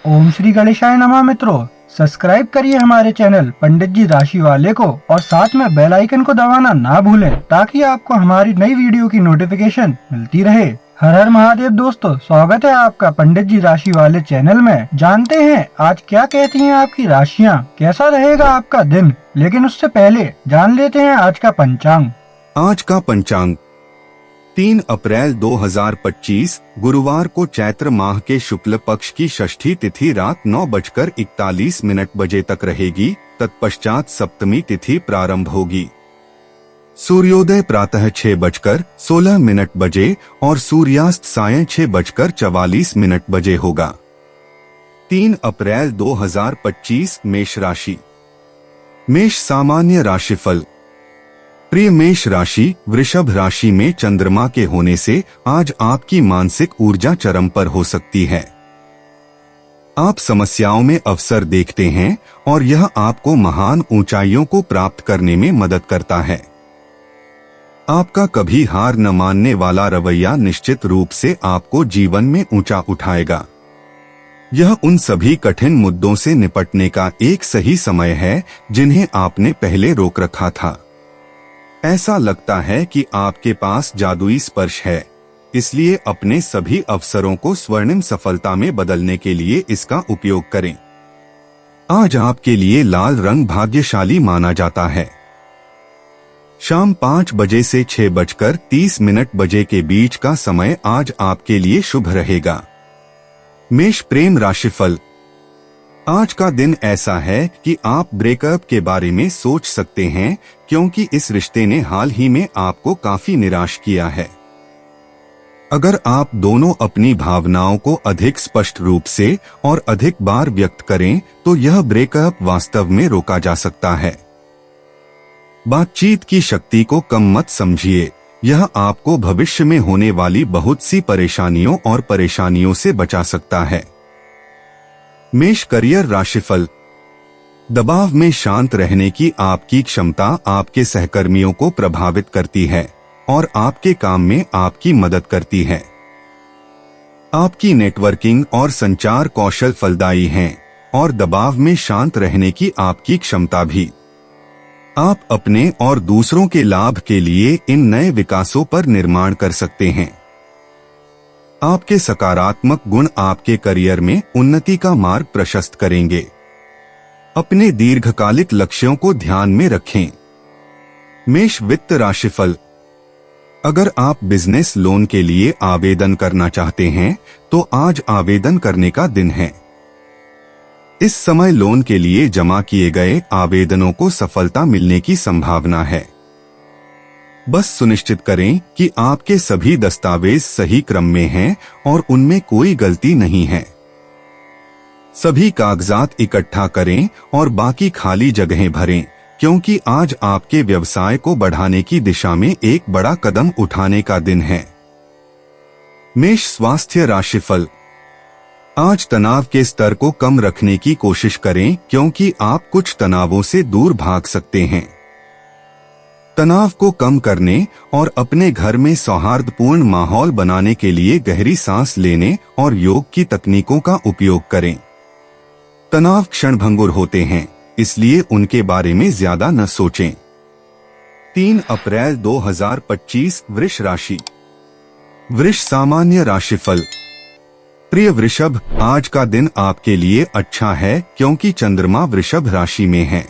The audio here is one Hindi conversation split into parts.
ओम श्री गणेशाय नमः। मित्रों, सब्सक्राइब करिए हमारे चैनल पंडित जी राशि वाले को और साथ में बेल आइकन को दबाना ना भूलें ताकि आपको हमारी नई वीडियो की नोटिफिकेशन मिलती रहे। हर हर महादेव दोस्तों, स्वागत है आपका पंडित जी राशि वाले चैनल में। जानते हैं आज क्या कहती हैं आपकी राशियां, कैसा रहेगा आपका दिन। लेकिन उससे पहले जान लेते हैं आज का पंचांग। आज का पंचांग 3 अप्रैल 2025 गुरुवार को चैत्र माह के शुक्ल पक्ष की षष्ठी तिथि रात 9:41 बजे तक रहेगी। तत्पश्चात सप्तमी तिथि प्रारंभ होगी। सूर्योदय प्रातः 6:16 बजे और सूर्यास्त सायं 6:44 बजे होगा। 3 अप्रैल 2025 मेष राशि। मेष सामान्य राशिफल। प्रिय मेष राशि, वृषभ राशि में चंद्रमा के होने से आज आपकी मानसिक ऊर्जा चरम पर हो सकती है। आप समस्याओं में अवसर देखते हैं और यह आपको महान ऊंचाइयों को प्राप्त करने में मदद करता है। आपका कभी हार न मानने वाला रवैया निश्चित रूप से आपको जीवन में ऊंचा उठाएगा। यह उन सभी कठिन मुद्दों से निपटने का एक सही समय है जिन्हें आपने पहले रोक रखा था। ऐसा लगता है कि आपके पास जादुई स्पर्श है, इसलिए अपने सभी अवसरों को स्वर्णिम सफलता में बदलने के लिए इसका उपयोग करें। आज आपके लिए लाल रंग भाग्यशाली माना जाता है। शाम 5 बजे से 6:30 बजे के बीच का समय आज आपके लिए शुभ रहेगा। मेष प्रेम राशिफल। आज का दिन ऐसा है कि आप ब्रेकअप के बारे में सोच सकते हैं क्योंकि इस रिश्ते ने हाल ही में आपको काफी निराश किया है। अगर आप दोनों अपनी भावनाओं को अधिक स्पष्ट रूप से और अधिक बार व्यक्त करें तो यह ब्रेकअप वास्तव में रोका जा सकता है। बातचीत की शक्ति को कम मत समझिए, यह आपको भविष्य में होने वाली बहुत सी परेशानियों से बचा सकता है। मेष करियर राशिफल। दबाव में शांत रहने की आपकी क्षमता आपके सहकर्मियों को प्रभावित करती है और आपके काम में आपकी मदद करती है। आपकी नेटवर्किंग और संचार कौशल फलदायी हैं और दबाव में शांत रहने की आपकी क्षमता भी। आप अपने और दूसरों के लाभ के लिए इन नए विकासों पर निर्माण कर सकते हैं। आपके सकारात्मक गुण आपके करियर में उन्नति का मार्ग प्रशस्त करेंगे। अपने दीर्घकालिक लक्ष्यों को ध्यान में रखें। मेष वित्त राशिफल। अगर आप बिजनेस लोन के लिए आवेदन करना चाहते हैं तो आज आवेदन करने का दिन है। इस समय लोन के लिए जमा किए गए आवेदनों को सफलता मिलने की संभावना है। बस सुनिश्चित करें कि आपके सभी दस्तावेज सही क्रम में हैं और उनमें कोई गलती नहीं है। सभी कागजात इकट्ठा करें और बाकी खाली जगहें भरें क्योंकि आज आपके व्यवसाय को बढ़ाने की दिशा में एक बड़ा कदम उठाने का दिन है। मेष स्वास्थ्य राशिफल। आज तनाव के स्तर को कम रखने की कोशिश करें क्योंकि आप कुछ तनावों से दूर भाग सकते हैं। तनाव को कम करने और अपने घर में सौहार्दपूर्ण माहौल बनाने के लिए गहरी सांस लेने और योग की तकनीकों का उपयोग करें। तनाव क्षणभंगुर होते हैं, इसलिए उनके बारे में ज्यादा न सोचें। 3 अप्रैल 2025 वृष राशि। वृष सामान्य राशिफल। प्रिय वृषभ, आज का दिन आपके लिए अच्छा है क्योंकि चंद्रमा वृषभ राशि में है।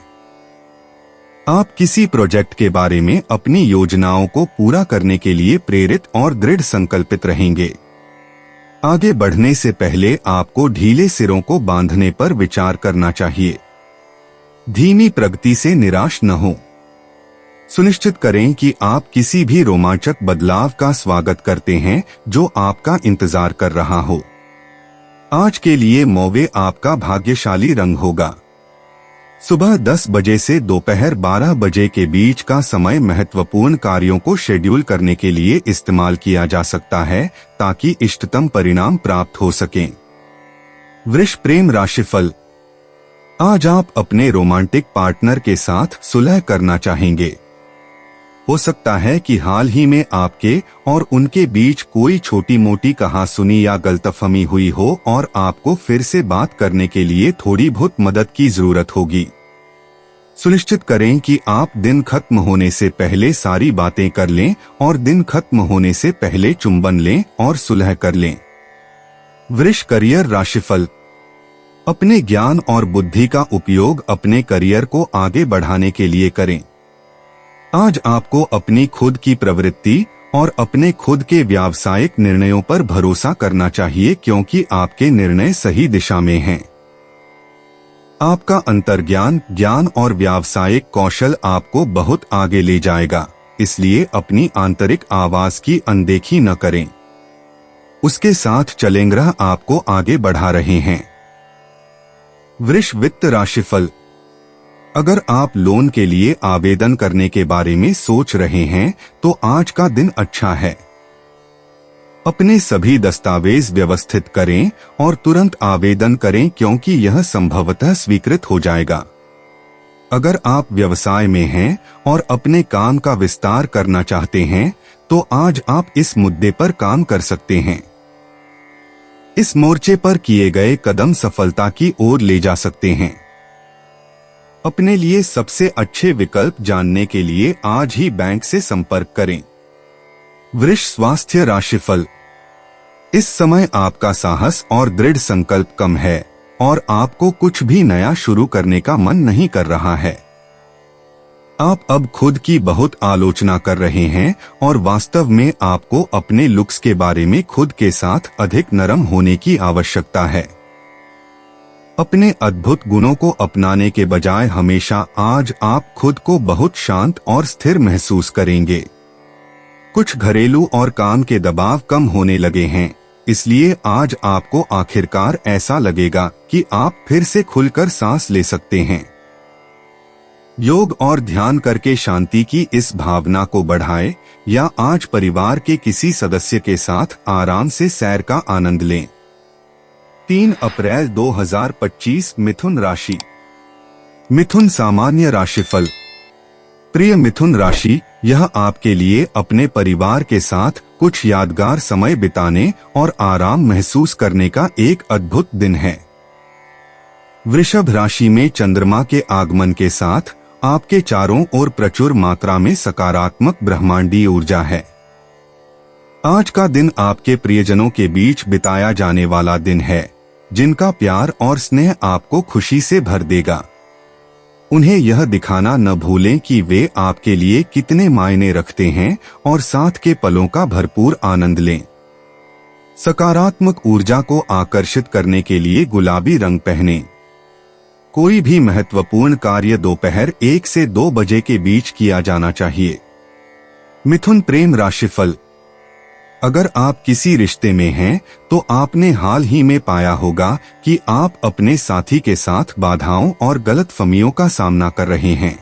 आप किसी प्रोजेक्ट के बारे में अपनी योजनाओं को पूरा करने के लिए प्रेरित और दृढ़ संकल्पित रहेंगे। आगे बढ़ने से पहले आपको ढीले सिरों को बांधने पर विचार करना चाहिए। धीमी प्रगति से निराश न हो। सुनिश्चित करें कि आप किसी भी रोमांचक बदलाव का स्वागत करते हैं जो आपका इंतजार कर रहा हो। आज के लिए मौवे आपका भाग्यशाली रंग होगा। सुबह 10 बजे से दोपहर 12 बजे के बीच का समय महत्वपूर्ण कार्यों को शेड्यूल करने के लिए इस्तेमाल किया जा सकता है ताकि इष्टतम परिणाम प्राप्त हो सकें। वृष प्रेम राशिफल। आज आप अपने रोमांटिक पार्टनर के साथ सुलह करना चाहेंगे। हो सकता है कि हाल ही में आपके और उनके बीच कोई छोटी मोटी कहासुनी या गलतफहमी हुई हो और आपको फिर से बात करने के लिए थोड़ी बहुत मदद की जरूरत होगी। सुनिश्चित करें कि आप दिन खत्म होने से पहले सारी बातें कर लें और दिन खत्म होने से पहले चुंबन लें और सुलह कर लें। वृष करियर राशिफल। अपने ज्ञान और बुद्धि का उपयोग अपने करियर को आगे बढ़ाने के लिए करें। आज आपको अपनी खुद की प्रवृत्ति और अपने खुद के व्यावसायिक निर्णयों पर भरोसा करना चाहिए क्योंकि आपके निर्णय सही दिशा में हैं। आपका अंतर्ज्ञान, ज्ञान और व्यावसायिक कौशल आपको बहुत आगे ले जाएगा, इसलिए अपनी आंतरिक आवाज की अनदेखी न करें। उसके साथ चलें, ग्रह आपको आगे बढ़ा रहे हैं। वृष वित्त राशिफल। अगर आप लोन के लिए आवेदन करने के बारे में सोच रहे हैं तो आज का दिन अच्छा है। अपने सभी दस्तावेज व्यवस्थित करें और तुरंत आवेदन करें क्योंकि यह संभवतः स्वीकृत हो जाएगा। अगर आप व्यवसाय में हैं और अपने काम का विस्तार करना चाहते हैं तो आज आप इस मुद्दे पर काम कर सकते हैं। इस मोर्चे पर किए गए कदम सफलता की ओर ले जा सकते हैं। अपने लिए सबसे अच्छे विकल्प जानने के लिए आज ही बैंक से संपर्क करें। वृष स्वास्थ्य राशिफल। इस समय आपका साहस और दृढ़ संकल्प कम है और आपको कुछ भी नया शुरू करने का मन नहीं कर रहा है। आप अब खुद की बहुत आलोचना कर रहे हैं और वास्तव में आपको अपने लुक्स के बारे में खुद के साथ अधिक नरम होने की आवश्यकता है। अपने अद्भुत गुणों को अपनाने के बजाय हमेशा आज आप खुद को बहुत शांत और स्थिर महसूस करेंगे। कुछ घरेलू और काम के दबाव कम होने लगे हैं, इसलिए आज आपको आखिरकार ऐसा लगेगा कि आप फिर से खुलकर सांस ले सकते हैं। योग और ध्यान करके शांति की इस भावना को बढ़ाएं या आज परिवार के किसी सदस्य के साथ आराम से सैर का आनंद लें। 3 अप्रैल 2025 मिथुन राशि। मिथुन सामान्य राशिफल। प्रिय मिथुन राशि, यह आपके लिए अपने परिवार के साथ कुछ यादगार समय बिताने और आराम महसूस करने का एक अद्भुत दिन है। वृषभ राशि में चंद्रमा के आगमन के साथ आपके चारों ओर प्रचुर मात्रा में सकारात्मक ब्रह्मांडीय ऊर्जा है। आज का दिन आपके प्रियजनों के बीच बिताया जाने वाला दिन है, जिनका प्यार और स्नेह आपको खुशी से भर देगा। उन्हें यह दिखाना न भूलें कि वे आपके लिए कितने मायने रखते हैं और साथ के पलों का भरपूर आनंद लें। सकारात्मक ऊर्जा को आकर्षित करने के लिए गुलाबी रंग पहनें। कोई भी महत्वपूर्ण कार्य दोपहर 1 से 2 बजे के बीच किया जाना चाहिए। मिथुन प्रेम राशिफल। अगर आप किसी रिश्ते में हैं तो आपने हाल ही में पाया होगा कि आप अपने साथी के साथ बाधाओं और गलतफहमियों का सामना कर रहे हैं।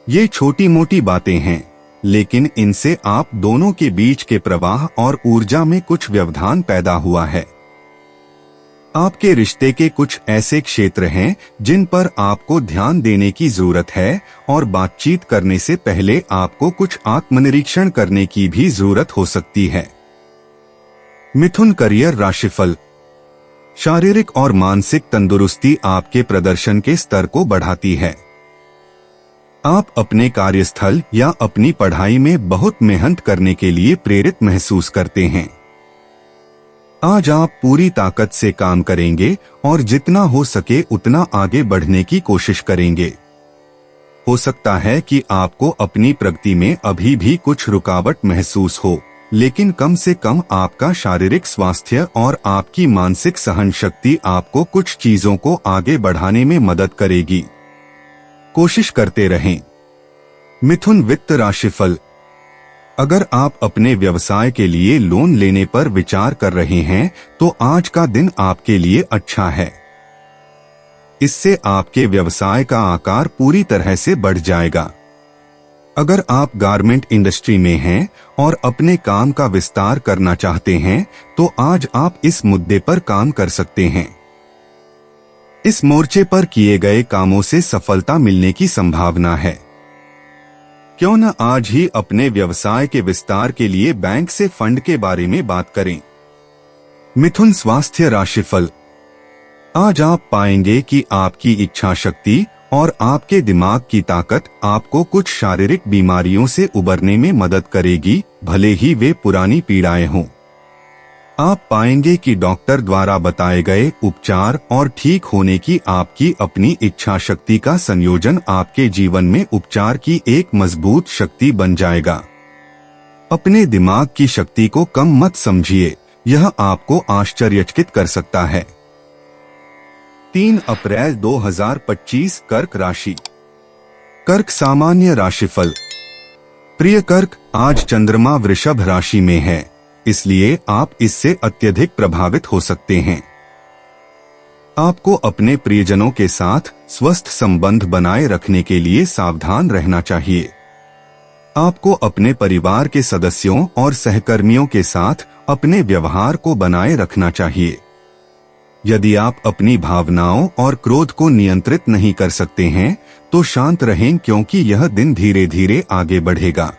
ये छोटी मोटी बातें हैं, लेकिन इनसे आप दोनों के बीच के प्रवाह और ऊर्जा में कुछ व्यवधान पैदा हुआ है। आपके रिश्ते के कुछ ऐसे क्षेत्र हैं जिन पर आपको ध्यान देने की जरूरत है और बातचीत करने से पहले आपको कुछ आत्मनिरीक्षण करने की भी जरूरत हो सकती है। मिथुन करियर राशिफल। शारीरिक और मानसिक तंदुरुस्ती आपके प्रदर्शन के स्तर को बढ़ाती है। आप अपने कार्यस्थल या अपनी पढ़ाई में बहुत मेहनत करने के लिए प्रेरित महसूस करते हैं। आज आप पूरी ताकत से काम करेंगे और जितना हो सके उतना आगे बढ़ने की कोशिश करेंगे। हो सकता है कि आपको अपनी प्रगति में अभी भी कुछ रुकावट महसूस हो, लेकिन कम से कम आपका शारीरिक स्वास्थ्य और आपकी मानसिक सहन शक्ति आपको कुछ चीजों को आगे बढ़ाने में मदद करेगी। कोशिश करते रहें। मिथुन वित्त राशिफल। अगर आप अपने व्यवसाय के लिए लोन लेने पर विचार कर रहे हैं तो आज का दिन आपके लिए अच्छा है। इससे आपके व्यवसाय का आकार पूरी तरह से बढ़ जाएगा। अगर आप गारमेंट इंडस्ट्री में हैं और अपने काम का विस्तार करना चाहते हैं तो आज आप इस मुद्दे पर काम कर सकते हैं। इस मोर्चे पर किए गए कामों से सफलता मिलने की संभावना है। क्यों न आज ही अपने व्यवसाय के विस्तार के लिए बैंक से फंड के बारे में बात करें। मिथुन स्वास्थ्य राशिफल। आज आप पाएंगे कि आपकी इच्छा शक्ति और आपके दिमाग की ताकत आपको कुछ शारीरिक बीमारियों से उबरने में मदद करेगी, भले ही वे पुरानी पीड़ाएं हों। आप पाएंगे कि डॉक्टर द्वारा बताए गए उपचार और ठीक होने की आपकी अपनी इच्छा शक्ति का संयोजन आपके जीवन में उपचार की एक मजबूत शक्ति बन जाएगा। अपने दिमाग की शक्ति को कम मत समझिए, यह आपको आश्चर्यचकित कर सकता है। 3 अप्रैल 2025 कर्क राशि। कर्क सामान्य राशिफल। प्रिय कर्क, आज चंद्रमा वृषभ राशि में है, इसलिए आप इससे अत्यधिक प्रभावित हो सकते हैं। आपको अपने प्रियजनों के साथ स्वस्थ संबंध बनाए रखने के लिए सावधान रहना चाहिए। आपको अपने परिवार के सदस्यों और सहकर्मियों के साथ अपने व्यवहार को बनाए रखना चाहिए। यदि आप अपनी भावनाओं और क्रोध को नियंत्रित नहीं कर सकते हैं, तो शांत रहें, क्योंकि यह दिन धीरे धीरे आगे बढ़ेगा।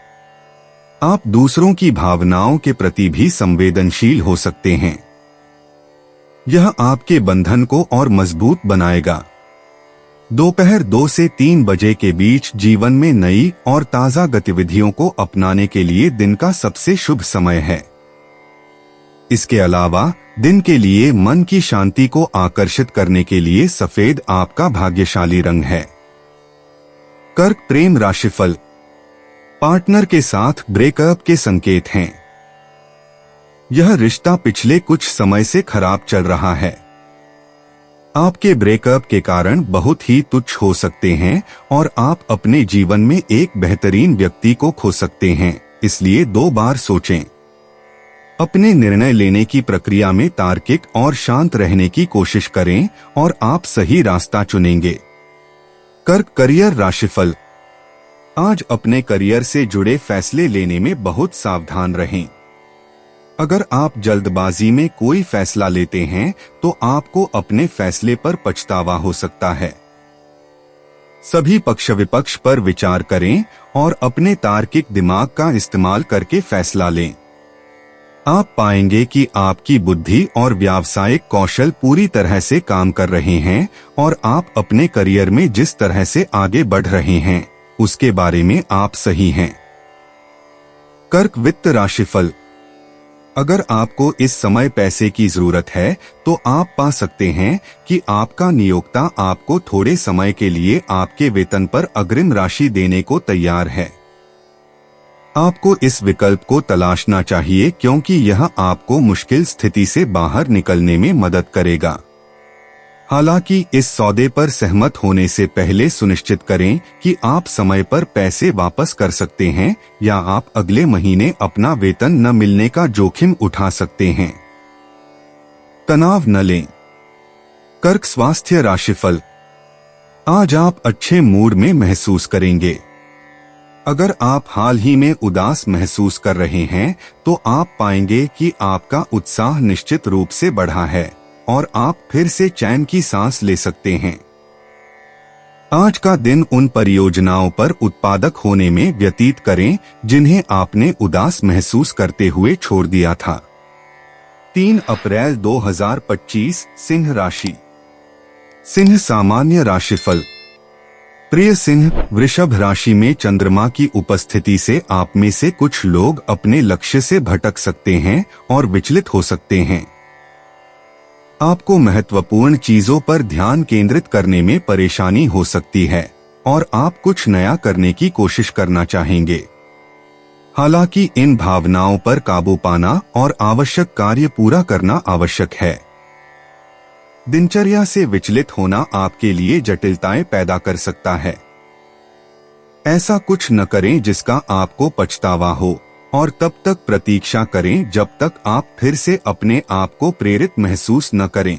आप दूसरों की भावनाओं के प्रति भी संवेदनशील हो सकते हैं। यह आपके बंधन को और मजबूत बनाएगा। दोपहर 2 से 3 बजे के बीच जीवन में नई और ताजा गतिविधियों को अपनाने के लिए दिन का सबसे शुभ समय है। इसके अलावा दिन के लिए मन की शांति को आकर्षित करने के लिए सफेद आपका भाग्यशाली रंग है। कर्क प्रेम राशिफल। पार्टनर के साथ ब्रेकअप के संकेत हैं। यह रिश्ता पिछले कुछ समय से खराब चल रहा है। आपके ब्रेकअप के कारण बहुत ही तुच्छ हो सकते हैं और आप अपने जीवन में एक बेहतरीन व्यक्ति को खो सकते हैं, इसलिए 2 बार सोचें। अपने निर्णय लेने की प्रक्रिया में तार्किक और शांत रहने की कोशिश करें और आप सही रास्ता चुनेंगे। कर्क करियर राशिफल। आज अपने करियर से जुड़े फैसले लेने में बहुत सावधान रहें। अगर आप जल्दबाजी में कोई फैसला लेते हैं तो आपको अपने फैसले पर पछतावा हो सकता है। सभी पक्ष विपक्ष पर विचार करें और अपने तार्किक दिमाग का इस्तेमाल करके फैसला लें। आप पाएंगे कि आपकी बुद्धि और व्यावसायिक कौशल पूरी तरह से काम कर रहे हैं और आप अपने करियर में जिस तरह से आगे बढ़ रहे हैं उसके बारे में आप सही हैं। कर्क वित्त राशिफल। अगर आपको इस समय पैसे की जरूरत है तो आप पा सकते हैं कि आपका नियोक्ता आपको थोड़े समय के लिए आपके वेतन पर अग्रिम राशि देने को तैयार है। आपको इस विकल्प को तलाशना चाहिए, क्योंकि यह आपको मुश्किल स्थिति से बाहर निकलने में मदद करेगा। हालांकि इस सौदे पर सहमत होने से पहले सुनिश्चित करें कि आप समय पर पैसे वापस कर सकते हैं या आप अगले महीने अपना वेतन न मिलने का जोखिम उठा सकते हैं। तनाव न लें। कर्क स्वास्थ्य राशिफल। आज आप अच्छे मूड में महसूस करेंगे। अगर आप हाल ही में उदास महसूस कर रहे हैं तो आप पाएंगे कि आपका उत्साह निश्चित रूप से बढ़ा है और आप फिर से चैन की सांस ले सकते हैं। आज का दिन उन परियोजनाओं पर उत्पादक होने में व्यतीत करें जिन्हें आपने उदास महसूस करते हुए छोड़ दिया था। 3 अप्रैल 2025 सिंह राशि। सिंह सामान्य राशिफल। प्रिय सिंह, वृषभ राशि में चंद्रमा की उपस्थिति से आप में से कुछ लोग अपने लक्ष्य से भटक सकते हैं और विचलित हो सकते हैं। आपको महत्वपूर्ण चीजों पर ध्यान केंद्रित करने में परेशानी हो सकती है और आप कुछ नया करने की कोशिश करना चाहेंगे। हालांकि इन भावनाओं पर काबू पाना और आवश्यक कार्य पूरा करना आवश्यक है। दिनचर्या से विचलित होना आपके लिए जटिलताएं पैदा कर सकता है। ऐसा कुछ न करें जिसका आपको पछतावा हो और तब तक प्रतीक्षा करें जब तक आप फिर से अपने आप को प्रेरित महसूस न करें।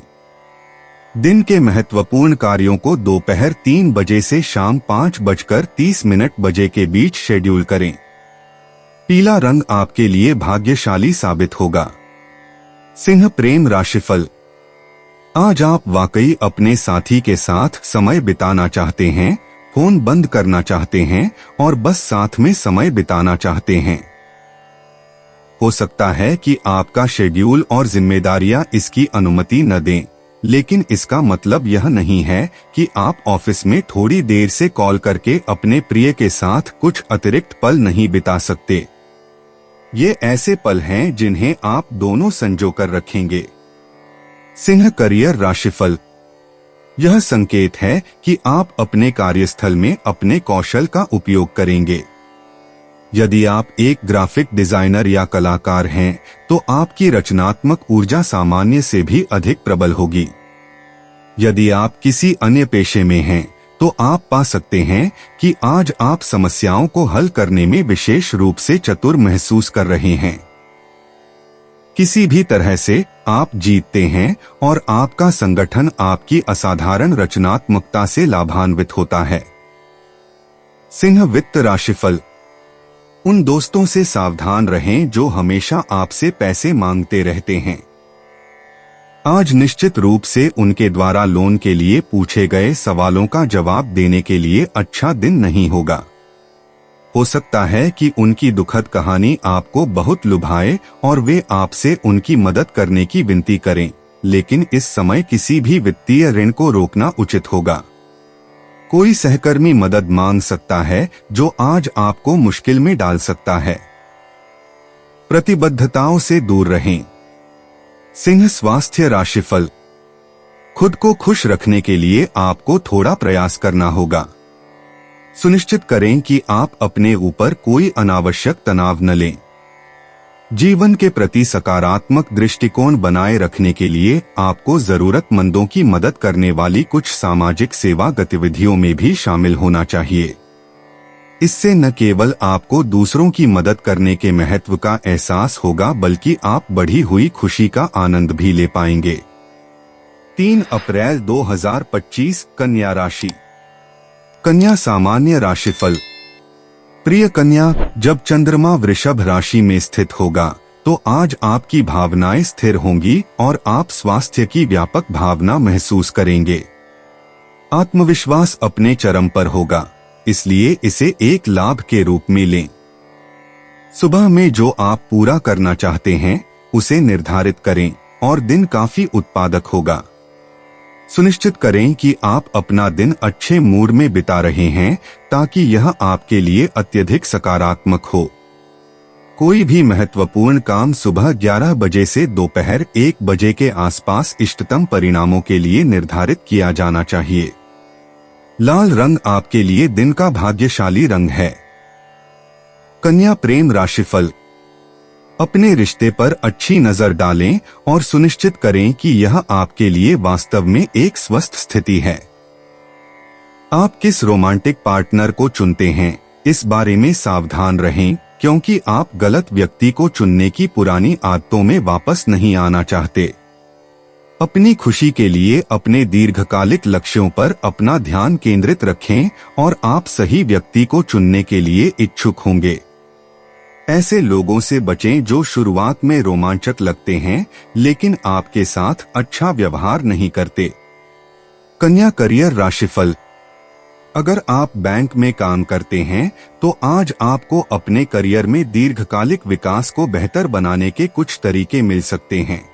दिन के महत्वपूर्ण कार्यों को दोपहर 3 बजे से शाम 5:30 बजे के बीच शेड्यूल करें। पीला रंग आपके लिए भाग्यशाली साबित होगा। सिंह प्रेम राशिफल। आज आप वाकई अपने साथी के साथ समय बिताना चाहते हैं। फोन बंद करना चाहते हैं और बस साथ में समय बिताना चाहते हैं। हो सकता है कि आपका शेड्यूल और जिम्मेदारियां इसकी अनुमति न दें, लेकिन इसका मतलब यह नहीं है कि आप ऑफिस में थोड़ी देर से कॉल करके अपने प्रिय के साथ कुछ अतिरिक्त पल नहीं बिता सकते। ये ऐसे पल हैं जिन्हें आप दोनों संजो कर रखेंगे। सिंह करियर राशिफल। यह संकेत है कि आप अपने कार्यस्थल में अपने कौशल का उपयोग करेंगे। यदि आप एक ग्राफिक डिजाइनर या कलाकार हैं, तो आपकी रचनात्मक ऊर्जा सामान्य से भी अधिक प्रबल होगी। यदि आप किसी अन्य पेशे में हैं, तो आप पा सकते हैं कि आज आप समस्याओं को हल करने में विशेष रूप से चतुर महसूस कर रहे हैं। किसी भी तरह से आप जीतते हैं और आपका संगठन आपकी असाधारण रचनात्मकता से लाभान्वित होता है। सिंह वित्त राशिफल। उन दोस्तों से सावधान रहें जो हमेशा आपसे पैसे मांगते रहते हैं। आज निश्चित रूप से उनके द्वारा लोन के लिए पूछे गए सवालों का जवाब देने के लिए अच्छा दिन नहीं होगा। हो सकता है कि उनकी दुखद कहानी आपको बहुत लुभाए और वे आपसे उनकी मदद करने की विनती करें, लेकिन इस समय किसी भी वित्तीय ऋण को रोकना उचित होगा। कोई सहकर्मी मदद मांग सकता है जो आज आपको मुश्किल में डाल सकता है। प्रतिबद्धताओं से दूर रहें। सिंह स्वास्थ्य राशिफल। खुद को खुश रखने के लिए आपको थोड़ा प्रयास करना होगा। सुनिश्चित करें कि आप अपने ऊपर कोई अनावश्यक तनाव न लें। जीवन के प्रति सकारात्मक दृष्टिकोण बनाए रखने के लिए आपको जरूरतमंदों की मदद करने वाली कुछ सामाजिक सेवा गतिविधियों में भी शामिल होना चाहिए। इससे न केवल आपको दूसरों की मदद करने के महत्व का एहसास होगा, बल्कि आप बढ़ी हुई खुशी का आनंद भी ले पाएंगे। 3 अप्रैल 2025 कन्या राशि। कन्या सामान्य राशिफल। प्रिय कन्या, जब चंद्रमा वृषभ राशि में स्थित होगा तो आज आपकी भावनाएं स्थिर होंगी और आप स्वास्थ्य की व्यापक भावना महसूस करेंगे। आत्मविश्वास अपने चरम पर होगा, इसलिए इसे एक लाभ के रूप में लें। सुबह में जो आप पूरा करना चाहते हैं उसे निर्धारित करें और दिन काफी उत्पादक होगा। सुनिश्चित करें कि आप अपना दिन अच्छे मूड में बिता रहे हैं ताकि यह आपके लिए अत्यधिक सकारात्मक हो। कोई भी महत्वपूर्ण काम सुबह 11 बजे से दोपहर 1 बजे के आसपास इष्टतम परिणामों के लिए निर्धारित किया जाना चाहिए। लाल रंग आपके लिए दिन का भाग्यशाली रंग है। कन्या प्रेम राशिफल। अपने रिश्ते पर अच्छी नजर डालें और सुनिश्चित करें कि यह आपके लिए वास्तव में एक स्वस्थ स्थिति है। आप किस रोमांटिक पार्टनर को चुनते हैं, इस बारे में सावधान रहें, क्योंकि आप गलत व्यक्ति को चुनने की पुरानी आदतों में वापस नहीं आना चाहते। अपनी खुशी के लिए अपने दीर्घकालिक लक्ष्यों पर अपना ध्यान केंद्रित रखें और आप सही व्यक्ति को चुनने के लिए इच्छुक होंगे। ऐसे लोगों से बचें जो शुरुआत में रोमांचक लगते हैं लेकिन आपके साथ अच्छा व्यवहार नहीं करते। कन्या करियर राशिफल। अगर आप बैंक में काम करते हैं तो आज आपको अपने करियर में दीर्घकालिक विकास को बेहतर बनाने के कुछ तरीके मिल सकते हैं।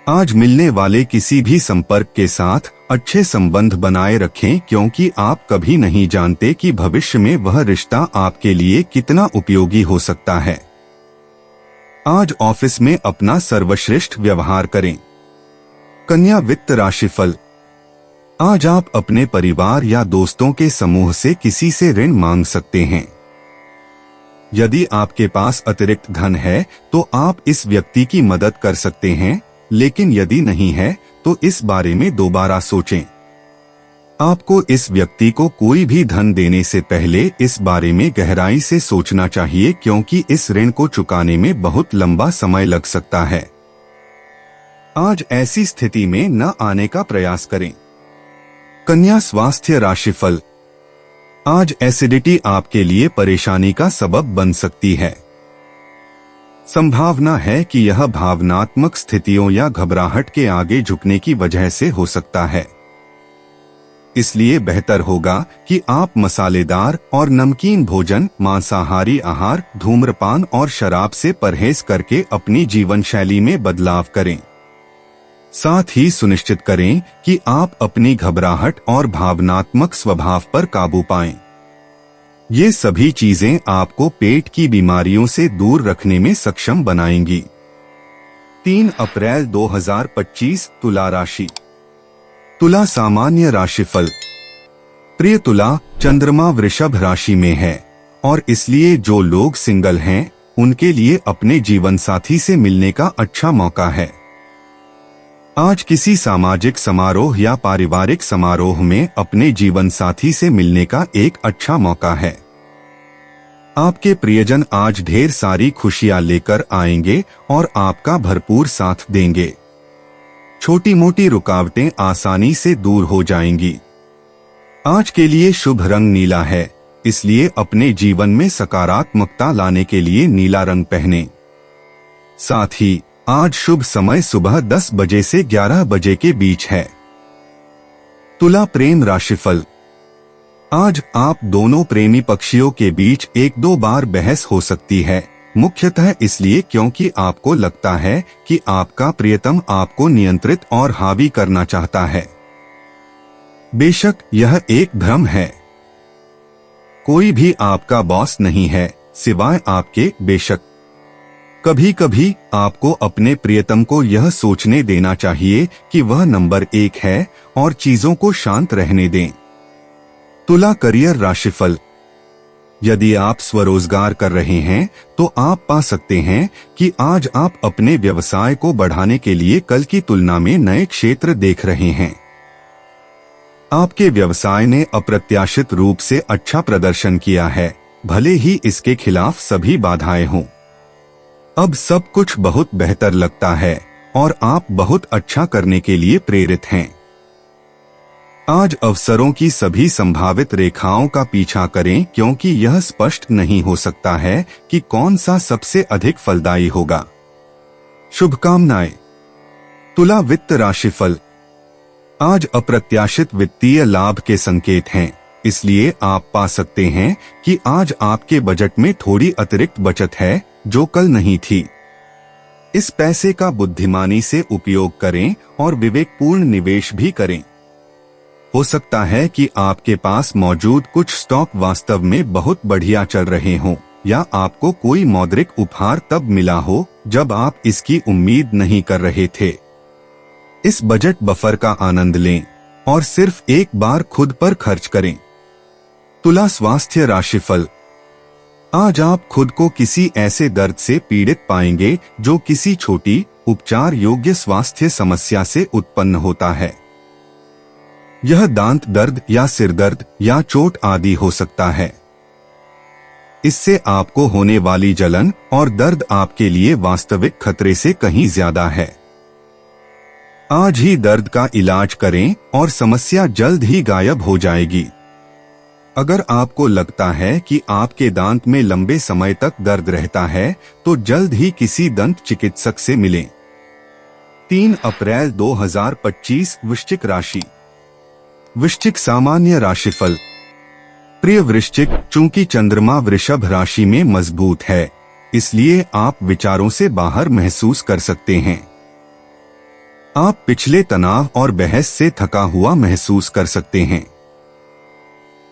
आज मिलने वाले किसी भी संपर्क के साथ अच्छे संबंध बनाए रखें, क्योंकि आप कभी नहीं जानते कि भविष्य में वह रिश्ता आपके लिए कितना उपयोगी हो सकता है। आज ऑफिस में अपना सर्वश्रेष्ठ व्यवहार करें। कन्या वित्त राशिफल। आज आप अपने परिवार या दोस्तों के समूह से किसी से ऋण मांग सकते हैं। यदि आपके पास अतिरिक्त धन है तो आप इस व्यक्ति की मदद कर सकते हैं, लेकिन यदि नहीं है तो इस बारे में दोबारा सोचें। आपको इस व्यक्ति को कोई भी धन देने से पहले इस बारे में गहराई से सोचना चाहिए, क्योंकि इस ऋण को चुकाने में बहुत लंबा समय लग सकता है। आज ऐसी स्थिति में न आने का प्रयास करें। कन्या स्वास्थ्य राशिफल। आज एसिडिटी आपके लिए परेशानी का सबब बन सकती है। संभावना है कि यह भावनात्मक स्थितियों या घबराहट के आगे झुकने की वजह से हो सकता है। इसलिए बेहतर होगा कि आप मसालेदार और नमकीन भोजन, मांसाहारी आहार, धूम्रपान और शराब से परहेज करके अपनी जीवन शैली में बदलाव करें। साथ ही सुनिश्चित करें कि आप अपनी घबराहट और भावनात्मक स्वभाव पर काबू पाएं। ये सभी चीजें आपको पेट की बीमारियों से दूर रखने में सक्षम बनाएंगी। 3 अप्रैल 2025 तुला राशि। तुला सामान्य राशिफल। प्रिय तुला, चंद्रमा वृषभ राशि में है और इसलिए जो लोग सिंगल हैं उनके लिए अपने जीवन साथी से मिलने का अच्छा मौका है। आज किसी सामाजिक समारोह या पारिवारिक समारोह में अपने जीवन साथी से मिलने का एक अच्छा मौका है। आपके प्रियजन आज ढेर सारी खुशियां लेकर आएंगे और आपका भरपूर साथ देंगे। छोटी मोटी रुकावटें आसानी से दूर हो जाएंगी। आज के लिए शुभ रंग नीला है, इसलिए अपने जीवन में सकारात्मकता लाने के लिए नीला रंग पहनें। साथ ही आज शुभ समय सुबह 10 बजे से 11 बजे के बीच है। तुला प्रेम राशिफल। आज आप दोनों प्रेमी पक्षियों के बीच 1-2 बार बहस हो सकती है, मुख्यतः इसलिए क्योंकि आपको लगता है कि आपका प्रियतम आपको नियंत्रित और हावी करना चाहता है। बेशक यह एक भ्रम है। कोई भी आपका बॉस नहीं है सिवाय आपके। बेशक कभी कभी आपको अपने प्रियतम को यह सोचने देना चाहिए कि वह नंबर 1 है और चीजों को शांत रहने दें। तुला करियर राशिफल। यदि आप स्वरोजगार कर रहे हैं तो आप पा सकते हैं कि आज आप अपने व्यवसाय को बढ़ाने के लिए कल की तुलना में नए क्षेत्र देख रहे हैं। आपके व्यवसाय ने अप्रत्याशित रूप से अच्छा प्रदर्शन किया है, भले ही इसके खिलाफ सभी बाधाएं हों। अब सब कुछ बहुत बेहतर लगता है और आप बहुत अच्छा करने के लिए प्रेरित हैं। आज अवसरों की सभी संभावित रेखाओं का पीछा करें क्योंकि यह स्पष्ट नहीं हो सकता है कि कौन सा सबसे अधिक फलदायी होगा। शुभकामनाएं। तुला वित्त राशिफल। आज अप्रत्याशित वित्तीय लाभ के संकेत हैं, इसलिए आप पा सकते हैं कि आज आपके बजट में थोड़ी अतिरिक्त बचत है जो कल नहीं थी। इस पैसे का बुद्धिमानी से उपयोग करें और विवेकपूर्ण निवेश भी करें। हो सकता है कि आपके पास मौजूद कुछ स्टॉक वास्तव में बहुत बढ़िया चल रहे हों या आपको कोई मौद्रिक उपहार तब मिला हो जब आप इसकी उम्मीद नहीं कर रहे थे। इस बजट बफर का आनंद लें और सिर्फ एक बार खुद पर खर्च करें। तुला स्वास्थ्य राशिफल। आज आप खुद को किसी ऐसे दर्द से पीड़ित पाएंगे जो किसी छोटी उपचार योग्य स्वास्थ्य समस्या से उत्पन्न होता है। यह दांत दर्द या सिर दर्द या चोट आदि हो सकता है। इससे आपको होने वाली जलन और दर्द आपके लिए वास्तविक खतरे से कहीं ज्यादा है। आज ही दर्द का इलाज करें और समस्या जल्द ही गायब हो जाएगी। अगर आपको लगता है कि आपके दांत में लंबे समय तक दर्द रहता है तो जल्द ही किसी दंत चिकित्सक से मिलें। 3 अप्रैल 2025 वृश्चिक राशि। वृश्चिक सामान्य राशिफल। प्रिय वृश्चिक, चूंकि चंद्रमा वृषभ राशि में मजबूत है, इसलिए आप विचारों से बाहर महसूस कर सकते हैं। आप पिछले तनाव और बहस से थका हुआ महसूस कर सकते हैं।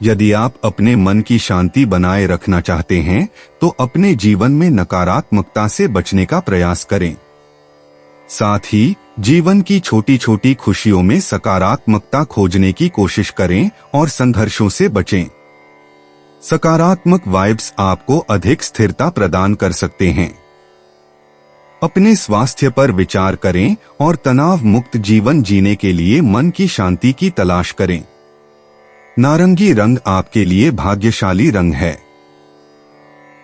यदि आप अपने मन की शांति बनाए रखना चाहते हैं तो अपने जीवन में नकारात्मकता से बचने का प्रयास करें। साथ ही जीवन की छोटी छोटी खुशियों में सकारात्मकता खोजने की कोशिश करें और संघर्षों से बचें। सकारात्मक वाइब्स आपको अधिक स्थिरता प्रदान कर सकते हैं। अपने स्वास्थ्य पर विचार करें और तनाव मुक्त जीवन जीने के लिए मन की शांति की तलाश करें। नारंगी रंग आपके लिए भाग्यशाली रंग है।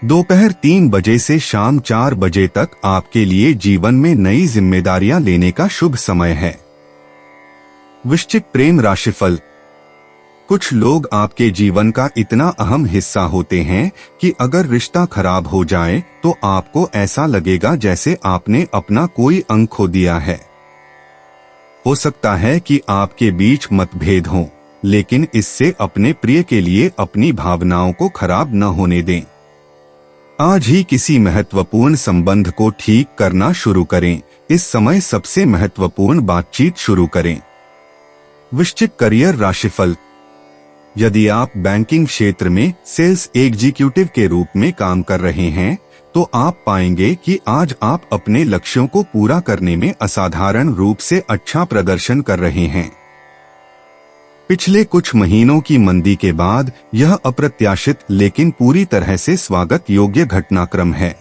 दोपहर 3 बजे से शाम 4 बजे तक आपके लिए जीवन में नई जिम्मेदारियां लेने का शुभ समय है। वृश्चिक प्रेम राशिफल। कुछ लोग आपके जीवन का इतना अहम हिस्सा होते हैं कि अगर रिश्ता खराब हो जाए तो आपको ऐसा लगेगा जैसे आपने अपना कोई अंग खो दिया है। हो सकता है कि आपके बीच मतभेद हों, लेकिन इससे अपने प्रिय के लिए अपनी भावनाओं को खराब न होने दें। आज ही किसी महत्वपूर्ण संबंध को ठीक करना शुरू करें। इस समय सबसे महत्वपूर्ण बातचीत शुरू करें। वृश्चिक करियर राशिफल। यदि आप बैंकिंग क्षेत्र में सेल्स एग्जीक्यूटिव के रूप में काम कर रहे हैं तो आप पाएंगे कि आज आप अपने लक्ष्यों को पूरा करने में असाधारण रूप से अच्छा प्रदर्शन कर रहे हैं। पिछले कुछ महीनों की मंदी के बाद यह अप्रत्याशित लेकिन पूरी तरह से स्वागत योग्य घटनाक्रम है।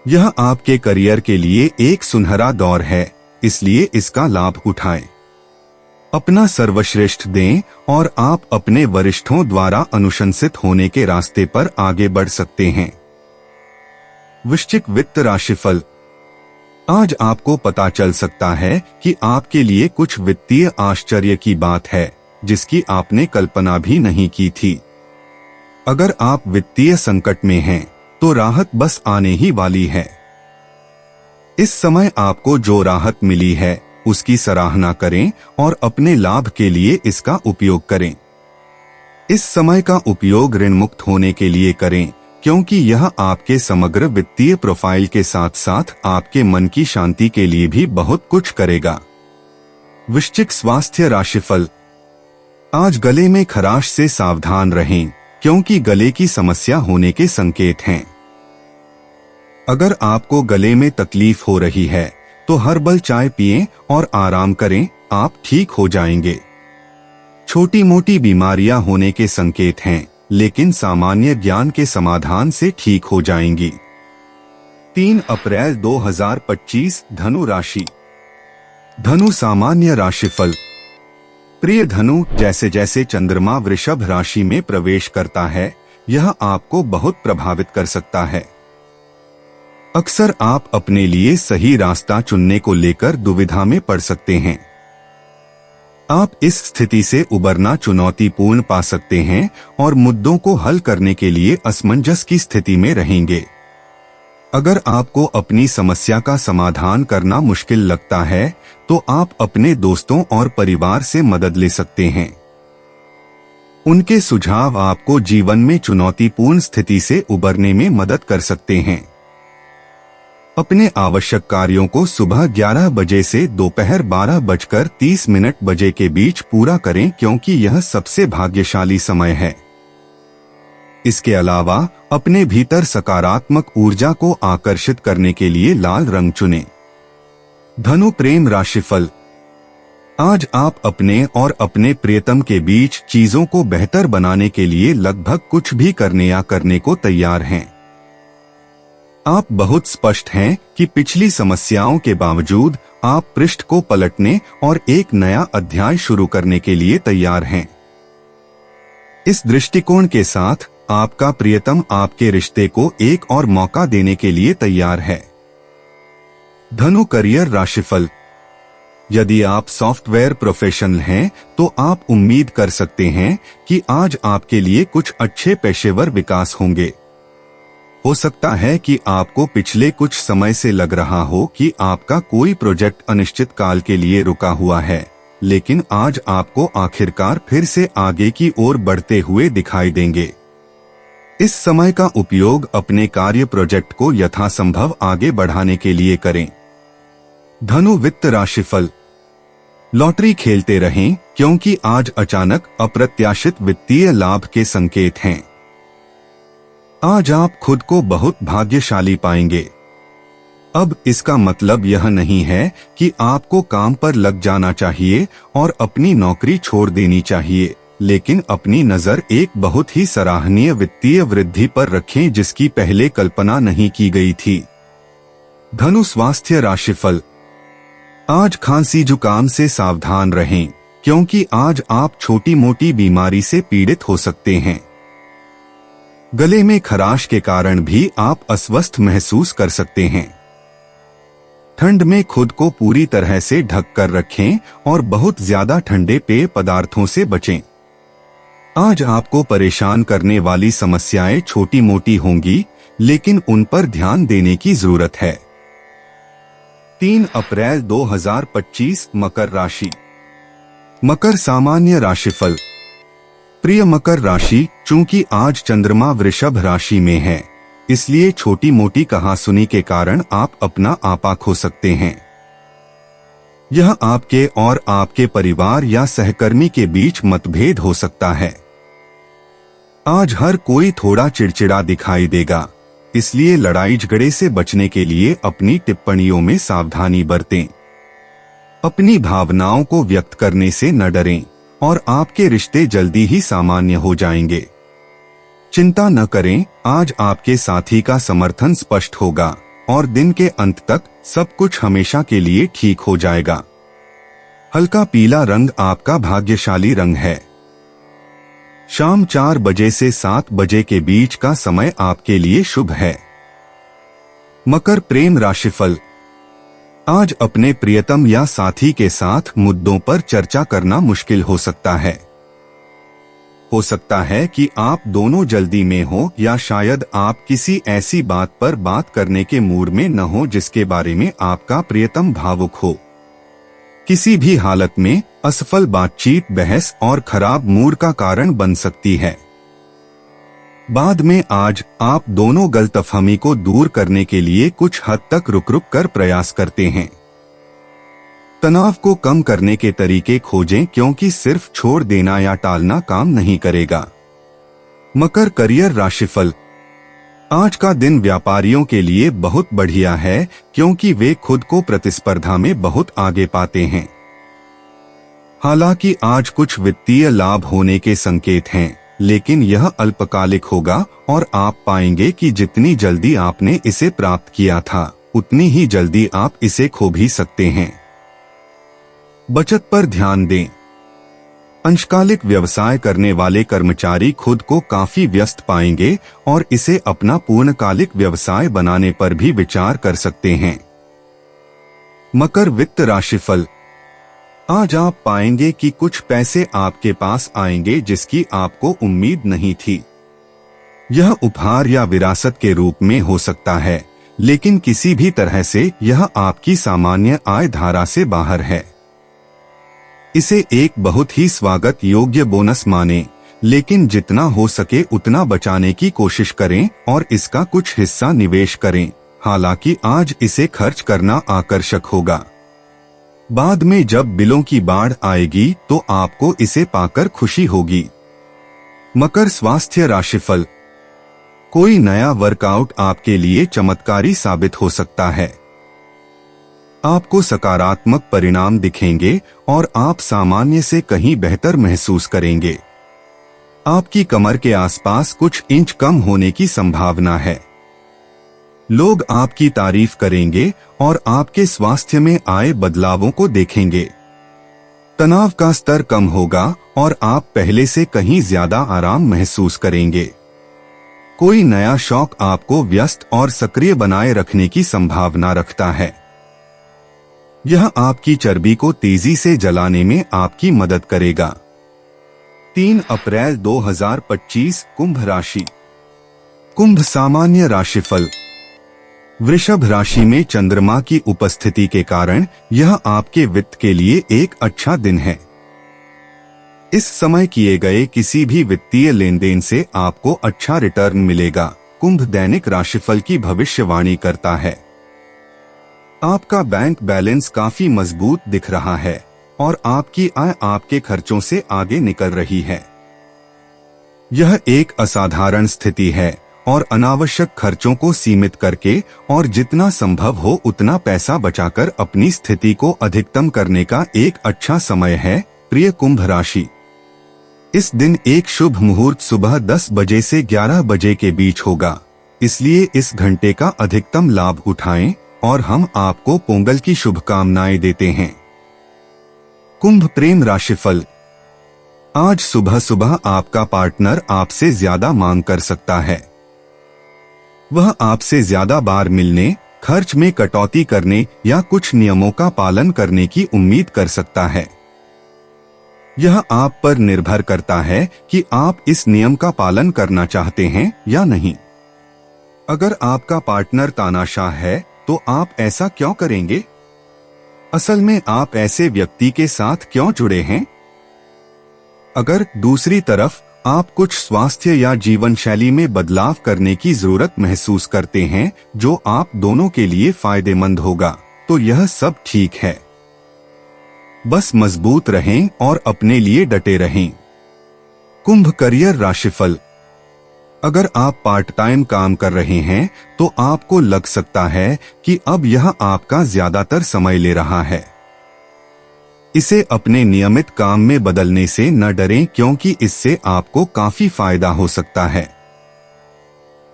यह आपके करियर के लिए एक सुनहरा दौर है, इसलिए इसका लाभ उठाएं। अपना सर्वश्रेष्ठ दें और आप अपने वरिष्ठों द्वारा अनुशंसित होने के रास्ते पर आगे बढ़ सकते हैं। वृश्चिक वित्त राशिफल। आज आपको पता चल सकता है कि आपके लिए कुछ वित्तीय आश्चर्य की बात है जिसकी आपने कल्पना भी नहीं की थी। अगर आप वित्तीय संकट में हैं तो राहत बस आने ही वाली है। इस समय आपको जो राहत मिली है उसकी सराहना करें और अपने लाभ के लिए इसका उपयोग करें। इस समय का उपयोग ऋण मुक्त होने के लिए करें क्योंकि यह आपके समग्र वित्तीय प्रोफाइल के साथ साथ आपके मन की शांति के लिए भी बहुत कुछ करेगा। वृश्चिक स्वास्थ्य राशिफल। आज गले में खराश से सावधान रहें क्योंकि गले की समस्या होने के संकेत हैं। अगर आपको गले में तकलीफ हो रही है तो हर्बल चाय पिएं और आराम करें, आप ठीक हो जाएंगे। छोटी मोटी बीमारियां होने के संकेत हैं लेकिन सामान्य ज्ञान के समाधान से ठीक हो जाएंगी। 3 अप्रैल 2025 धनु राशि। धनु सामान्य राशिफल। प्रिय धनु, जैसे जैसे चंद्रमा वृषभ राशि में प्रवेश करता है यह आपको बहुत प्रभावित कर सकता है। अक्सर आप अपने लिए सही रास्ता चुनने को लेकर दुविधा में पड़ सकते हैं। आप इस स्थिति से उबरना चुनौतीपूर्ण पा सकते हैं और मुद्दों को हल करने के लिए असमंजस की स्थिति में रहेंगे। अगर आपको अपनी समस्या का समाधान करना मुश्किल लगता है तो आप अपने दोस्तों और परिवार से मदद ले सकते हैं। उनके सुझाव आपको जीवन में चुनौतीपूर्ण स्थिति से उबरने में मदद कर सकते हैं। अपने आवश्यक कार्यों को सुबह 11 बजे से दोपहर 12:30 बजे के बीच पूरा करें क्योंकि यह सबसे भाग्यशाली समय है। इसके अलावा अपने भीतर सकारात्मक ऊर्जा को आकर्षित करने के लिए लाल रंग चुनें। धनु प्रेम राशिफल। आज आप अपने और अपने प्रियतम के बीच चीजों को बेहतर बनाने के लिए लगभग कुछ भी करने या करने को तैयार हैं। आप बहुत स्पष्ट हैं कि पिछली समस्याओं के बावजूद आप पृष्ठ को पलटने और एक नया अध्याय शुरू करने के लिए तैयार हैं। इस दृष्टिकोण के साथ आपका प्रियतम आपके रिश्ते को एक और मौका देने के लिए तैयार है। धनु करियर राशिफल। यदि आप सॉफ्टवेयर प्रोफेशनल हैं तो आप उम्मीद कर सकते हैं कि आज आपके लिए कुछ अच्छे पेशेवर विकास होंगे। हो सकता है कि आपको पिछले कुछ समय से लग रहा हो कि आपका कोई प्रोजेक्ट अनिश्चित काल के लिए रुका हुआ है, लेकिन आज आपको आखिरकार फिर से आगे की ओर बढ़ते हुए दिखाई देंगे। इस समय का उपयोग अपने कार्य प्रोजेक्ट को यथासंभव आगे बढ़ाने के लिए करें। धनु वित्त राशिफल। लॉटरी खेलते रहें क्योंकि आज अचानक अप्रत्याशित वित्तीय लाभ के संकेत हैं। आज आप खुद को बहुत भाग्यशाली पाएंगे। अब इसका मतलब यह नहीं है कि आपको काम पर लग जाना चाहिए और अपनी नौकरी छोड़ देनी चाहिए, लेकिन अपनी नजर एक बहुत ही सराहनीय वित्तीय वृद्धि पर रखें जिसकी पहले कल्पना नहीं की गई थी। धनु स्वास्थ्य राशिफल। आज खांसी जुकाम से सावधान रहें क्योंकि आज आप छोटी मोटी बीमारी से पीड़ित हो सकते हैं। गले में खराश के कारण भी आप अस्वस्थ महसूस कर सकते हैं। ठंड में खुद को पूरी तरह से ढक कर रखें और बहुत ज्यादा ठंडे पेय पदार्थों से बचें। आज आपको परेशान करने वाली समस्याएं छोटी मोटी होंगी, लेकिन उन पर ध्यान देने की जरूरत है। 3 अप्रैल 2025 मकर राशि। मकर सामान्य राशिफल। प्रिय मकर राशि, चूंकि आज चंद्रमा वृषभ राशि में है, इसलिए छोटी मोटी कहासुनी के कारण आप अपना आपा खो सकते हैं। यह आपके और आपके परिवार या सहकर्मी के बीच मतभेद हो सकता है। आज हर कोई थोड़ा चिड़चिड़ा दिखाई देगा, इसलिए लड़ाई झगड़े से बचने के लिए अपनी टिप्पणियों में सावधानी बरतें। अपनी भावनाओं को व्यक्त करने से न डरें और आपके रिश्ते जल्दी ही सामान्य हो जाएंगे। चिंता न करें, आज आपके साथी का समर्थन स्पष्ट होगा और दिन के अंत तक सब कुछ हमेशा के लिए ठीक हो जाएगा। हल्का पीला रंग आपका भाग्यशाली रंग है। शाम 4 बजे से 7 बजे के बीच का समय आपके लिए शुभ है। मकर प्रेम राशिफल। आज अपने प्रियतम या साथी के साथ मुद्दों पर चर्चा करना मुश्किल हो सकता है कि आप दोनों जल्दी में हो या शायद आप किसी ऐसी बात पर बात करने के मूड में न हो जिसके बारे में आपका प्रियतम भावुक हो। किसी भी हालत में असफल बातचीत बहस और खराब मूड का कारण बन सकती है। बाद में आज आप दोनों गलतफहमी को दूर करने के लिए कुछ हद तक रुक रुक कर प्रयास करते हैं। तनाव को कम करने के तरीके खोजें, क्योंकि सिर्फ छोड़ देना या टालना काम नहीं करेगा। मकर करियर राशिफल। आज का दिन व्यापारियों के लिए बहुत बढ़िया है, क्योंकि वे खुद को प्रतिस्पर्धा में बहुत आगे पाते हैं। हालांकि आज कुछ वित्तीय लाभ होने के संकेत हैं, लेकिन यह अल्पकालिक होगा और आप पाएंगे कि जितनी जल्दी आपने इसे प्राप्त किया था, उतनी ही जल्दी आप इसे खो भी सकते हैं। बचत पर ध्यान दें। अंशकालिक व्यवसाय करने वाले कर्मचारी खुद को काफी व्यस्त पाएंगे और इसे अपना पूर्णकालिक व्यवसाय बनाने पर भी विचार कर सकते हैं। मकर वित्त राशिफल। आज आप पाएंगे कि कुछ पैसे आपके पास आएंगे जिसकी आपको उम्मीद नहीं थी। यह उपहार या विरासत के रूप में हो सकता है, लेकिन किसी भी तरह से यह आपकी सामान्य आय धारा से बाहर है। इसे एक बहुत ही स्वागत योग्य बोनस मानें, लेकिन जितना हो सके उतना बचाने की कोशिश करें और इसका कुछ हिस्सा निवेश करें। हालांकि आज इसे खर्च करना आकर्षक होगा। बाद में जब बिलों की बाढ़ आएगी तो आपको इसे पाकर खुशी होगी। मकर स्वास्थ्य राशिफल। कोई नया वर्कआउट आपके लिए चमत्कारी साबित हो सकता है। आपको सकारात्मक परिणाम दिखेंगे और आप सामान्य से कहीं बेहतर महसूस करेंगे। आपकी कमर के आसपास कुछ इंच कम होने की संभावना है। लोग आपकी तारीफ करेंगे और आपके स्वास्थ्य में आए बदलावों को देखेंगे। तनाव का स्तर कम होगा और आप पहले से कहीं ज्यादा आराम महसूस करेंगे। कोई नया शौक आपको व्यस्त और सक्रिय बनाए रखने की संभावना रखता है। यह आपकी चर्बी को तेजी से जलाने में आपकी मदद करेगा। 3 अप्रैल 2025 कुंभ राशि। कुंभ सामान्य राशिफल। वृषभ राशि में चंद्रमा की उपस्थिति के कारण यह आपके वित्त के लिए एक अच्छा दिन है। इस समय किए गए किसी भी वित्तीय लेनदेन से आपको अच्छा रिटर्न मिलेगा। कुंभ दैनिक राशिफल की भविष्यवाणी करता है। आपका बैंक बैलेंस काफी मजबूत दिख रहा है और आपकी आय आपके खर्चों से आगे निकल रही है। यह एक असाधारण स्थिति है और अनावश्यक खर्चों को सीमित करके और जितना संभव हो उतना पैसा बचाकर अपनी स्थिति को अधिकतम करने का एक अच्छा समय है। प्रिय कुंभ राशि, इस दिन एक शुभ मुहूर्त सुबह 10 बजे से 11 बजे के बीच होगा, इसलिए इस घंटे का अधिकतम लाभ उठाएं और हम आपको पोंगल की शुभकामनाएं देते हैं। कुंभ प्रेम राशिफल। आज सुबह सुबह आपका पार्टनर आपसे ज्यादा मांग कर सकता है। वह आपसे ज्यादा बार मिलने, खर्च में कटौती करने या कुछ नियमों का पालन करने की उम्मीद कर सकता है। यह आप पर निर्भर करता है कि आप इस नियम का पालन करना चाहते हैं या नहीं। अगर आपका पार्टनर तानाशाह है तो आप ऐसा क्यों करेंगे? असल में आप ऐसे व्यक्ति के साथ क्यों जुड़े हैं? अगर दूसरी तरफ आप कुछ स्वास्थ्य या जीवन शैली में बदलाव करने की जरूरत महसूस करते हैं जो आप दोनों के लिए फायदेमंद होगा, तो यह सब ठीक है। बस मजबूत रहें और अपने लिए डटे रहें। कुंभ करियर राशिफल। अगर आप पार्ट टाइम काम कर रहे हैं तो आपको लग सकता है कि अब यह आपका ज्यादातर समय ले रहा है। इसे अपने नियमित काम में बदलने से न डरें, क्योंकि इससे आपको काफी फायदा हो सकता है।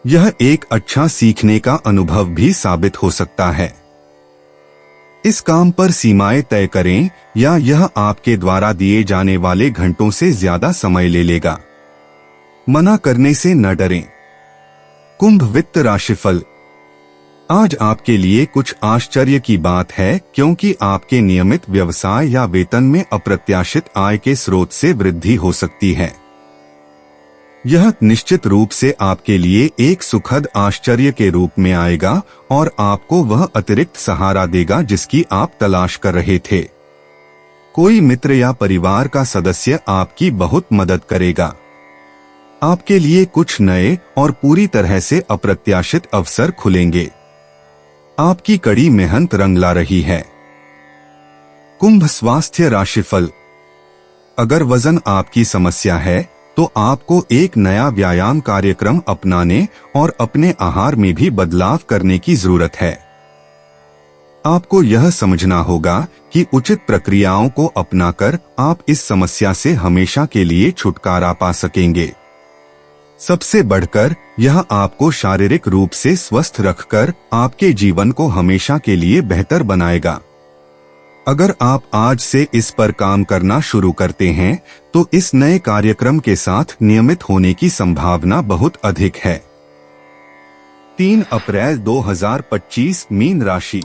यह एक अच्छा सीखने का अनुभव भी साबित हो सकता है। इस काम पर सीमाएं तय करें या यह आपके द्वारा दिए जाने वाले घंटों से ज्यादा समय ले लेगा। मना करने से न डरें। कुंभ वित्त राशिफल। आज आपके लिए कुछ आश्चर्य की बात है, क्योंकि आपके नियमित व्यवसाय या वेतन में अप्रत्याशित आय के स्रोत से वृद्धि हो सकती है। यह निश्चित रूप से आपके लिए एक सुखद आश्चर्य के रूप में आएगा और आपको वह अतिरिक्त सहारा देगा जिसकी आप तलाश कर रहे थे। कोई मित्र या परिवार का सदस्य आपकी बहुत मदद करेगा। आपके लिए कुछ नए और पूरी तरह से अप्रत्याशित अवसर खुलेंगे। आपकी कड़ी मेहनत रंग ला रही है। कुंभ स्वास्थ्य राशिफल। अगर वजन आपकी समस्या है तो आपको एक नया व्यायाम कार्यक्रम अपनाने और अपने आहार में भी बदलाव करने की जरूरत है। आपको यह समझना होगा कि उचित प्रक्रियाओं को अपनाकर आप इस समस्या से हमेशा के लिए छुटकारा पा सकेंगे। सबसे बढ़कर यह आपको शारीरिक रूप से स्वस्थ रखकर आपके जीवन को हमेशा के लिए बेहतर बनाएगा। अगर आप आज से इस पर काम करना शुरू करते हैं तो इस नए कार्यक्रम के साथ नियमित होने की संभावना बहुत अधिक है। 3 अप्रैल 2025 मीन राशि।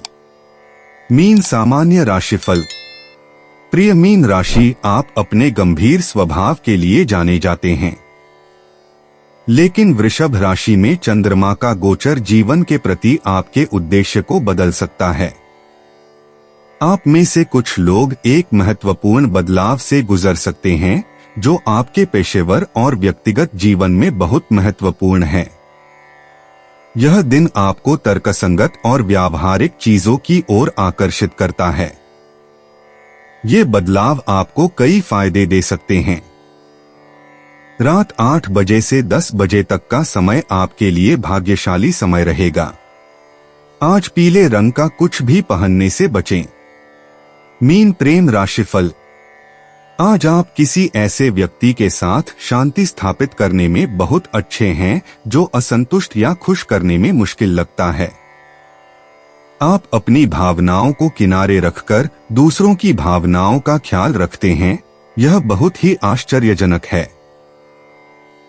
मीन सामान्य राशिफल। प्रिय मीन राशि, आप अपने गंभीर स्वभाव के लिए जाने जाते हैं, लेकिन वृषभ राशि में चंद्रमा का गोचर जीवन के प्रति आपके उद्देश्य को बदल सकता है। आप में से कुछ लोग एक महत्वपूर्ण बदलाव से गुजर सकते हैं जो आपके पेशेवर और व्यक्तिगत जीवन में बहुत महत्वपूर्ण है। यह दिन आपको तर्कसंगत और व्यावहारिक चीजों की ओर आकर्षित करता है। ये बदलाव आपको कई फायदे दे सकते हैं। रात 8 बजे से 10 बजे तक का समय आपके लिए भाग्यशाली समय रहेगा। आज पीले रंग का कुछ भी पहनने से बचें। मीन प्रेम राशिफल। आज आप किसी ऐसे व्यक्ति के साथ शांति स्थापित करने में बहुत अच्छे हैं जो असंतुष्ट या खुश करने में मुश्किल लगता है। आप अपनी भावनाओं को किनारे रखकर दूसरों की भावनाओं का ख्याल रखते हैं। यह बहुत ही आश्चर्यजनक है।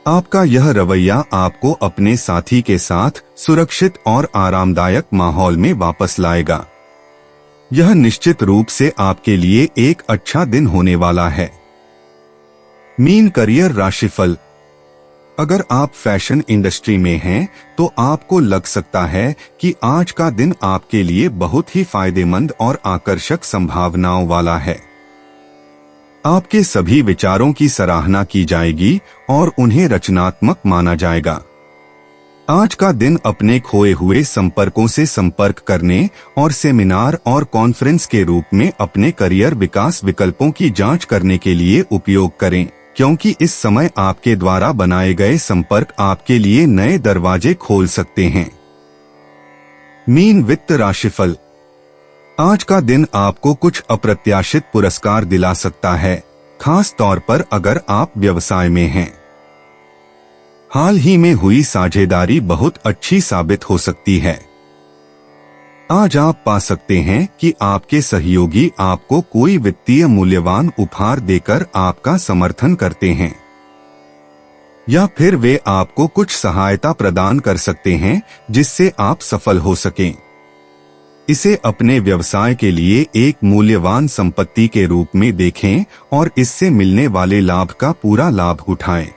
आपका यह रवैया आपको अपने साथी के साथ सुरक्षित और आरामदायक माहौल में वापस लाएगा। यह निश्चित रूप से आपके लिए एक अच्छा दिन होने वाला है। मीन करियर राशिफल। अगर आप फैशन इंडस्ट्री में हैं तो आपको लग सकता है कि आज का दिन आपके लिए बहुत ही फायदेमंद और आकर्षक संभावनाओं वाला है। आपके सभी विचारों की सराहना की जाएगी और उन्हें रचनात्मक माना जाएगा। आज का दिन अपने खोए हुए संपर्कों से संपर्क करने और सेमिनार और कॉन्फ्रेंस के रूप में अपने करियर विकास विकल्पों की जांच करने के लिए उपयोग करें, क्योंकि इस समय आपके द्वारा बनाए गए संपर्क आपके लिए नए दरवाजे खोल सकते हैं। मीन वित्त राशिफल। आज का दिन आपको कुछ अप्रत्याशित पुरस्कार दिला सकता है, खास तौर पर अगर आप व्यवसाय में हैं। हाल ही में हुई साझेदारी बहुत अच्छी साबित हो सकती है। आज आप पा सकते हैं कि आपके सहयोगी आपको कोई वित्तीय मूल्यवान उपहार देकर आपका समर्थन करते हैं, या फिर वे आपको कुछ सहायता प्रदान कर सकते हैं जिससे आप सफल हो सकें। इसे अपने व्यवसाय के लिए एक मूल्यवान संपत्ति के रूप में देखें और इससे मिलने वाले लाभ का पूरा लाभ उठाएं।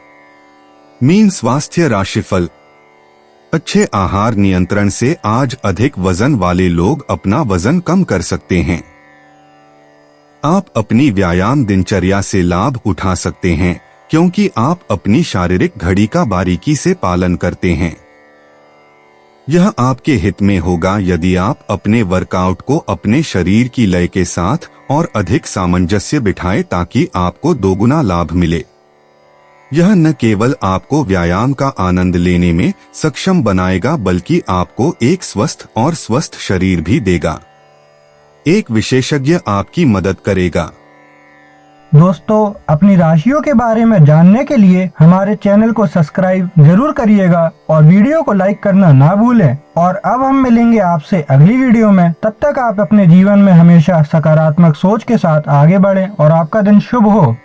मीन स्वास्थ्य राशिफल। अच्छे आहार नियंत्रण से आज अधिक वजन वाले लोग अपना वजन कम कर सकते हैं। आप अपनी व्यायाम दिनचर्या से लाभ उठा सकते हैं क्योंकि आप अपनी शारीरिक घड़ी का बारीकी से पालन करते हैं। यह आपके हित में होगा यदि आप अपने वर्कआउट को अपने शरीर की लय के साथ और अधिक सामंजस्य बिठाएं ताकि आपको दोगुना लाभ मिले। यह न केवल आपको व्यायाम का आनंद लेने में सक्षम बनाएगा बल्कि आपको एक स्वस्थ और स्वस्थ शरीर भी देगा। एक विशेषज्ञ आपकी मदद करेगा। दोस्तों, अपनी राशियों के बारे में जानने के लिए हमारे चैनल को सब्सक्राइब जरूर करिएगा और वीडियो को लाइक करना ना भूलें। और अब हम मिलेंगे आपसे अगली वीडियो में। तब तक आप अपने जीवन में हमेशा सकारात्मक सोच के साथ आगे बढ़ें और आपका दिन शुभ हो।